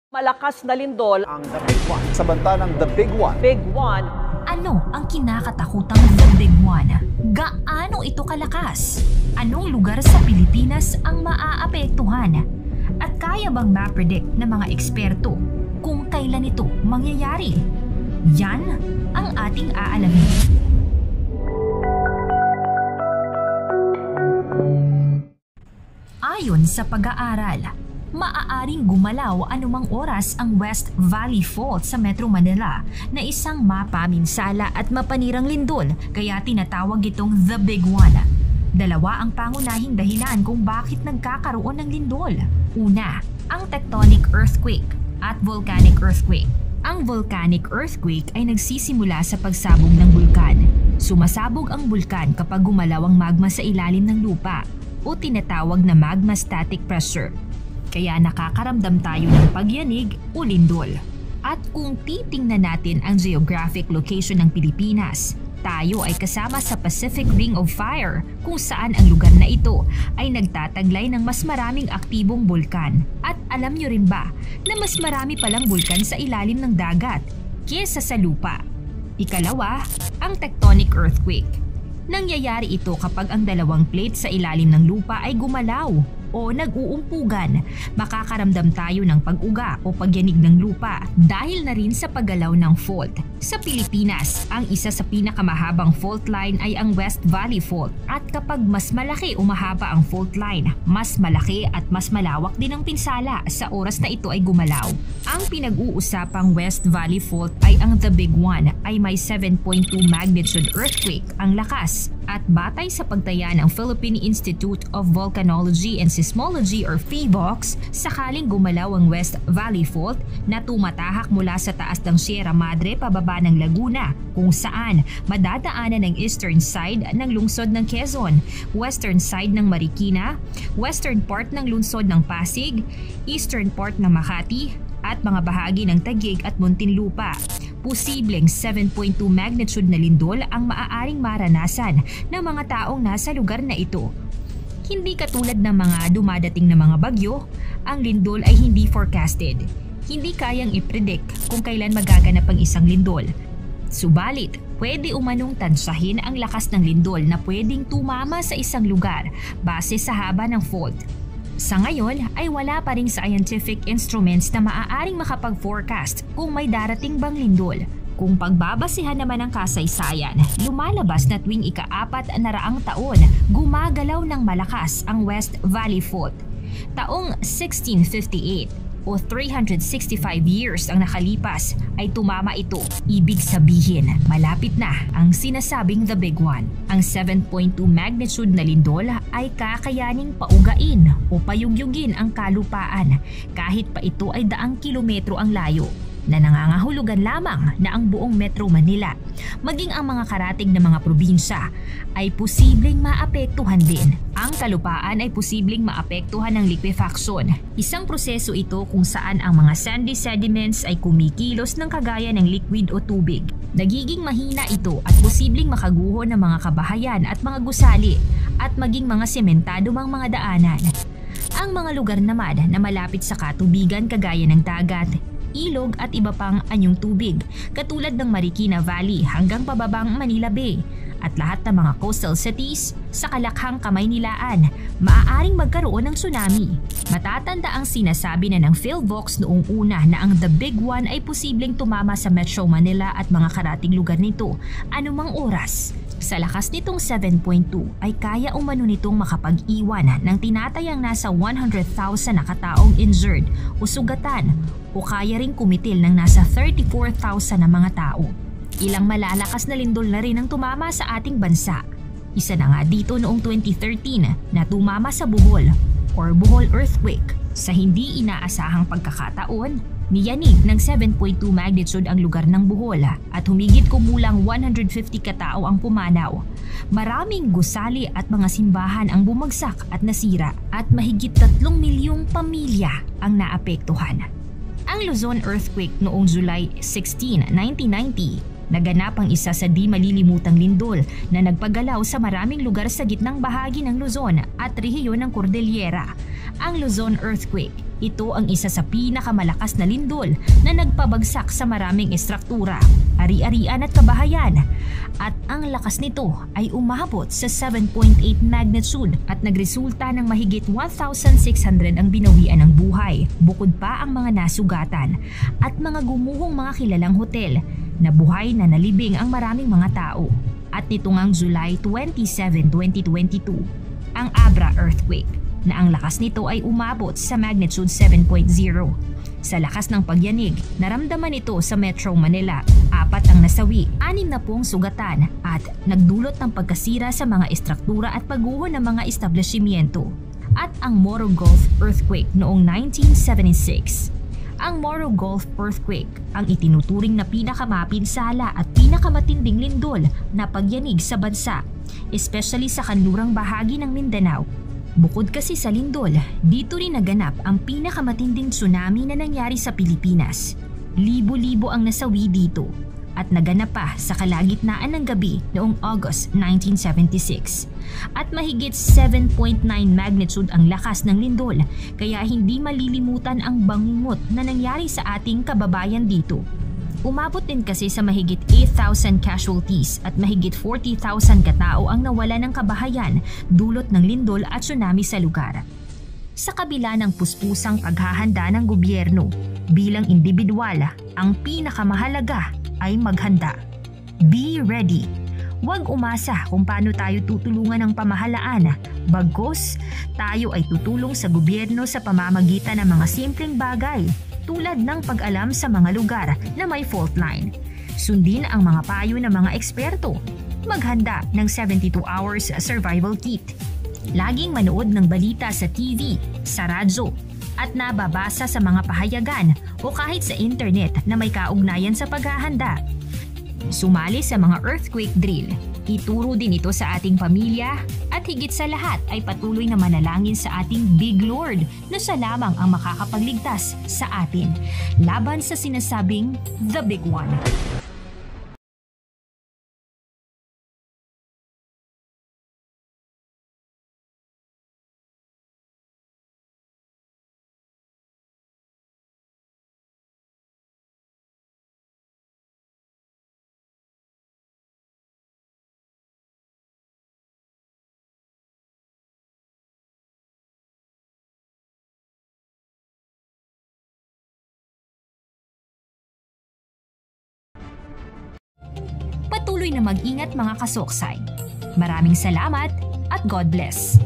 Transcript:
Malakas na lindol ang The Big One. Sa banta ng The Big One. Big One. Ano ang kinakatakutang The Big One? Gaano ito kalakas? Anong lugar sa Pilipinas ang maaapektuhan? At kaya bang ma-predict ng mga eksperto kung kailan ito mangyayari? Yan ang ating aalamin. Ayon sa pag-aaral, maaaring gumalaw anumang oras ang West Valley Fault sa Metro Manila na isang mapaminsala at mapanirang lindol, kaya tinatawag itong The Big One. Dalawa ang pangunahing dahilan kung bakit nagkakaroon ng lindol. Una, ang tectonic earthquake at volcanic earthquake. Ang volcanic earthquake ay nagsisimula sa pagsabog ng bulkan. Sumasabog ang bulkan kapag gumalaw ang magma sa ilalim ng lupa o tinatawag na magma static pressure. Kaya nakakaramdam tayo ng pagyanig o lindol. At kung titingnan natin ang geographic location ng Pilipinas, tayo ay kasama sa Pacific Ring of Fire kung saan ang lugar na ito ay nagtataglay ng mas maraming aktibong bulkan. At alam nyo rin ba na mas marami palang bulkan sa ilalim ng dagat kesa sa lupa? Ikalawa, ang tectonic earthquake. Nangyayari ito kapag ang dalawang plate sa ilalim ng lupa ay gumalaw o nag-uumpugan. Makakaramdam tayo ng pag-uga o pagyanig ng lupa dahil na rin sa paggalaw ng fault. Sa Pilipinas, ang isa sa pinakamahabang fault line ay ang West Valley Fault, at kapag mas malaki o mahaba ang fault line, mas malaki at mas malawak din ang pinsala sa oras na ito ay gumalaw. Ang pinag-uusapang West Valley Fault ay ang The Big One ay may 7.2 magnitude earthquake ang lakas, at batay sa pagtaya ng Philippine Institute of Volcanology and Seismology or PHIVOLCS, sakaling gumalaw ang West Valley Fault na tumatahak mula sa taas ng Sierra Madre pababa ng Laguna, kung saan madadaanan ng eastern side ng lungsod ng Quezon, western side ng Marikina, western part ng lungsod ng Pasig, eastern part ng Makati, at mga bahagi ng Taguig at Muntinlupa. Posibleng 7.2 magnitude na lindol ang maaaring maranasan ng mga taong nasa lugar na ito. Hindi katulad ng mga dumadating na mga bagyo, ang lindol ay hindi forecasted. Hindi kayang i-predict kung kailan magaganap ang isang lindol. Subalit, pwede umanong tansahin ang lakas ng lindol na pwedeng tumama sa isang lugar base sa haba ng fault. Sa ngayon ay wala pa ring scientific instruments na maaaring makapag-forecast kung may darating bang lindol. Kung pagbabasihan naman ang kasaysayan, lumalabas na tuwing ika-4 na raang taon, gumagalaw ng malakas ang West Valley Fault. Taong 1658 o 365 years ang nakalipas ay tumama ito. Ibig sabihin, malapit na ang sinasabing The Big One. Ang 7.2 magnitude na lindol ay kakayaning paugain o payugyugin ang kalupaan kahit pa ito ay daang kilometro ang layo, na nangangahulugan lamang na ang buong Metro Manila, maging ang mga karatig na mga probinsya, ay posibleng maapektuhan din. Ang kalupaan ay posibleng maapektuhan ng liquefaction. Isang proseso ito kung saan ang mga sandy sediments ay kumikilos ng kagaya ng liquid o tubig. Nagiging mahina ito at posibleng makaguho ng mga kabahayan at mga gusali at maging mga sementado mang mga daanan. Ang mga lugar naman na malapit sa katubigan kagaya ng dagat, ilog at iba pang anyong tubig katulad ng Marikina Valley hanggang pababang Manila Bay at lahat ng mga coastal cities sa kalakhang Kamaynilaan, maaaring magkaroon ng tsunami. Matatanda ang sinasabi na ng PhilVox noong una na ang The Big One ay posibleng tumama sa Metro Manila at mga karating lugar nito anumang oras. Sa lakas nitong 7.2 ay kaya umano nitong makapag-iwan ng tinatayang nasa 100,000 na kataong injured o sugatan, o kaya ring kumitil ng nasa 34,000 na mga tao. Ilang malalakas na lindol na rin ang tumama sa ating bansa. Isa na nga dito noong 2013 na tumama sa Bohol or Bohol Earthquake. Sa hindi inaasahang pagkakataon, niyanig ng 7.2 magnitude ang lugar ng Bohol at humigit kumulang 150 katao ang pumanaw. Maraming gusali at mga simbahan ang bumagsak at nasira at mahigit 3 milyong pamilya ang naapektuhan. Ang Luzon earthquake noong July 16, 1990, naganap ang isa sa di malilimutang lindol na nagpagalaw sa maraming lugar sa gitnang bahagi ng Luzon at rehiyon ng Cordillera. Ang Luzon earthquake. Ito ang isa sa pinakamalakas na lindol na nagpabagsak sa maraming estruktura, ari-arian at kabahayan. At ang lakas nito ay umabot sa 7.8 magnitude at nagresulta ng mahigit 1,600 ang binawian ng buhay. Bukod pa ang mga nasugatan at mga gumuhong mga kilalang hotel na buhay na nalibing ang maraming mga tao. At nito ngang July 27, 2022, ang Abra earthquake na ang lakas nito ay umabot sa magnitude 7.0. Sa lakas ng pagyanig, naramdaman ito sa Metro Manila. 4 ang nasawi, 6 na pong sugatan at nagdulot ng pagkasira sa mga estruktura at pagguho ng mga establishmento. At ang Moro Gulf earthquake noong 1976. Ang Moro Gulf earthquake ang itinuturing na pinakamapinsala at pinakamatinding lindol na pagyanig sa bansa, especially sa kanlurang bahagi ng Mindanao. Bukod kasi sa lindol, dito rin naganap ang pinakamatinding tsunami na nangyari sa Pilipinas. Libo-libo ang nasawi dito at naganap pa sa kalagitnaan ng gabi noong August 1976. At mahigit 7.9 magnitude ang lakas ng lindol, kaya hindi malilimutan ang bangungot na nangyari sa ating kababayan dito. Umabot din kasi sa mahigit 8,000 casualties at mahigit 40,000 katao ang nawala ng kabahayan dulot ng lindol at tsunami sa lugar. Sa kabila ng puspusang paghahanda ng gobyerno, bilang individual, ang pinakamahalaga ay maghanda. Be ready. Huwag umasa kung paano tayo tutulungan ng pamahalaan. Bagkus, tayo ay tutulong sa gobyerno sa pamamagitan ng mga simpleng bagay, tulad ng pag-alam sa mga lugar na may fault line. Sundin ang mga payo ng mga eksperto. Maghanda ng 72 hours survival kit. Laging manood ng balita sa TV, sa radyo, at nababasa sa mga pahayagan o kahit sa internet na may kaugnayan sa paghahanda. Sumali sa mga earthquake drill. Ituro din ito sa ating pamilya at higit sa lahat ay patuloy na manalangin sa ating Big Lord na siya lamang ang makakapagligtas sa atin laban sa sinasabing The Big One. Patuloy na mag-ingat mga kasoksay. Maraming salamat at God bless.